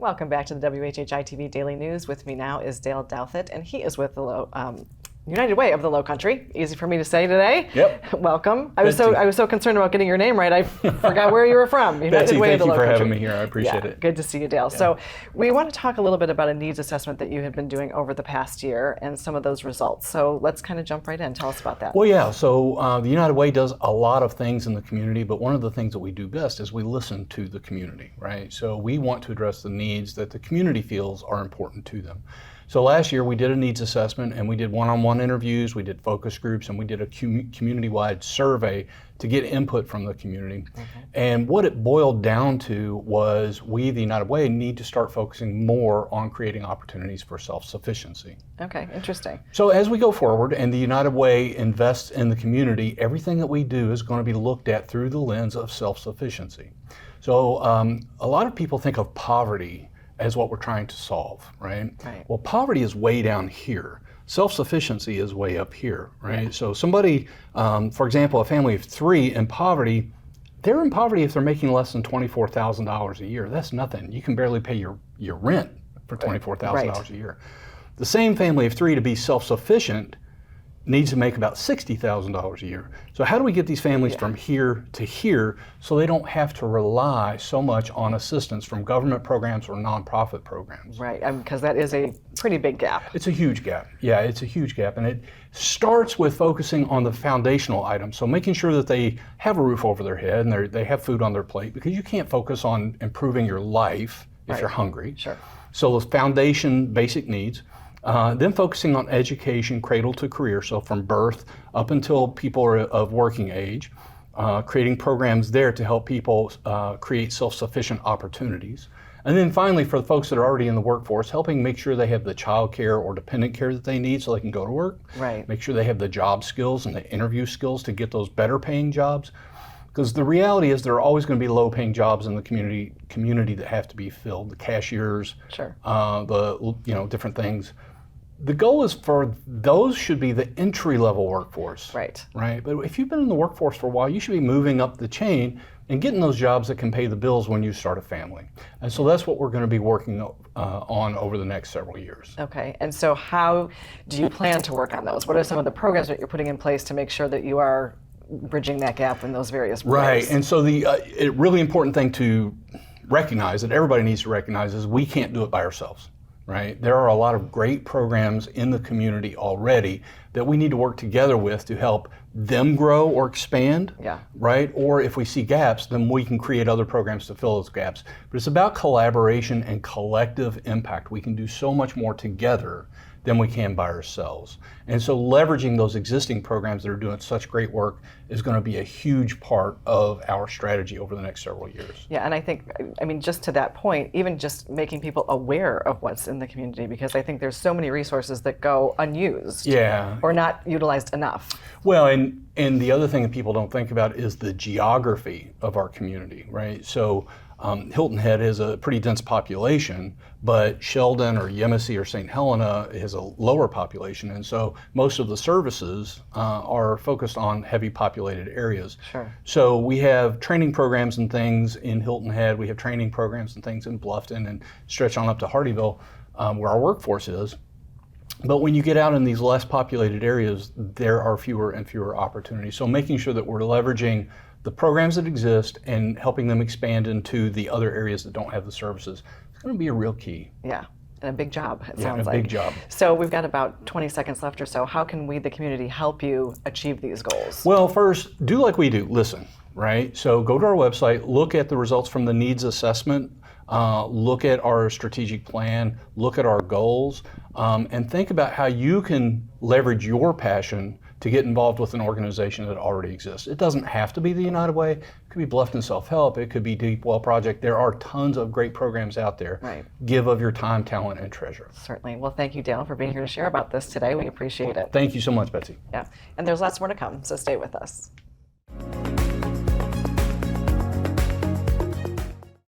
Welcome back to the WHHI-TV Daily News. With me now is Dale Douthat, and he is with the United Way of the Lowcountry. Easy for me to say today. Yep. Welcome. I was so concerned about getting your name right, I forgot where you were from. Betsy, thank you for having me here. I appreciate it. Good to see you, Dale. Yeah. So we want to talk a little bit about a needs assessment that you have been doing over the past year and some of those results. So let's kind of jump right in. Tell us about that. Well, yeah. So the United Way does a lot of things in the community, but one of the things that we do best is we listen to the community, right? So we want to address the needs that the community feels are important to them. So last year we did a needs assessment, and we did one-on-one interviews, we did focus groups, and we did a community-wide survey to get input from the community. Mm-hmm. And what it boiled down to was we, the United Way, need to start focusing more on creating opportunities for self-sufficiency. Okay, interesting. So as we go forward and the United Way invests in the community, everything that we do is going to be looked at through the lens of self-sufficiency. So a lot of people think of poverty as what we're trying to solve, right? Well, poverty is way down here. Self-sufficiency is way up here, right? Yeah. So somebody, for example, a family of 3 in poverty, they're in poverty if they're making less than $24,000 a year. That's nothing. You can barely pay your rent for $24,000 a year. The same family of 3 to be self-sufficient needs to make about $60,000 a year. So how do we get these families from here to here so they don't have to rely so much on assistance from government programs or nonprofit programs? Right, because that is a pretty big gap. It's a huge gap. Yeah, it's a huge gap. And it starts with focusing on the foundational items. So making sure that they have a roof over their head and they have food on their plate, because you can't focus on improving your life if you're hungry. Sure. So those foundation basic needs. Then focusing on education, cradle to career, so from birth up until people are of working age, creating programs there to help people create self-sufficient opportunities. And then finally, for the folks that are already in the workforce, helping make sure they have the child care or dependent care that they need so they can go to work. Right. Make sure they have the job skills and the interview skills to get those better paying jobs. Because the reality is there are always going to be low paying jobs in the community that have to be filled, the cashiers, the different things. The goal is for those should be the entry-level workforce. Right. But if you've been in the workforce for a while, you should be moving up the chain and getting those jobs that can pay the bills when you start a family. And so that's what we're going to be working on over the next several years. Okay. And so how do you plan to work on those? What are some of the programs that you're putting in place to make sure that you are bridging that gap in those various ways? Right. And so the really important thing to recognize, that everybody needs to recognize, is we can't do it by ourselves. Right? There are a lot of great programs in the community already that we need to work together with to help them grow or expand, right? Or if we see gaps, then we can create other programs to fill those gaps. But it's about collaboration and collective impact. We can do so much more together than we can by ourselves. And so leveraging those existing programs that are doing such great work is going to be a huge part of our strategy over the next several years. Yeah, and I think, just to that point, even just making people aware of what's in the community, because I think there's so many resources that go unused or not utilized enough. Well, and the other thing that people don't think about is the geography of our community, right? So Hilton Head has a pretty dense population, but Sheldon or Yemassee or St. Helena has a lower population, and so most of the services are focused on heavy populated areas. Sure. So we have training programs and things in Hilton Head, we have training programs and things in Bluffton, and stretch on up to Hardyville, where our workforce is. But when you get out in these less populated areas, there are fewer and fewer opportunities. So making sure that we're leveraging the programs that exist and helping them expand into the other areas that don't have the services, it's going to be a real key. Yeah, and a big job, it sounds like. Yeah, a big job. So we've got about 20 seconds left or so. How can we, the community, help you achieve these goals? Well, first, do like we do, listen, right? So go to our website, look at the results from the needs assessment, look at our strategic plan, look at our goals, and think about how you can leverage your passion to get involved with an organization that already exists. It doesn't have to be the United Way. It could be Bluffton Self-Help. It could be Deep Well Project. There are tons of great programs out there. Right. Give of your time, talent, and treasure. Certainly. Well, thank you, Dale, for being here to share about this today. We appreciate it. Thank you so much, Betsy. Yeah, and there's lots more to come, so stay with us.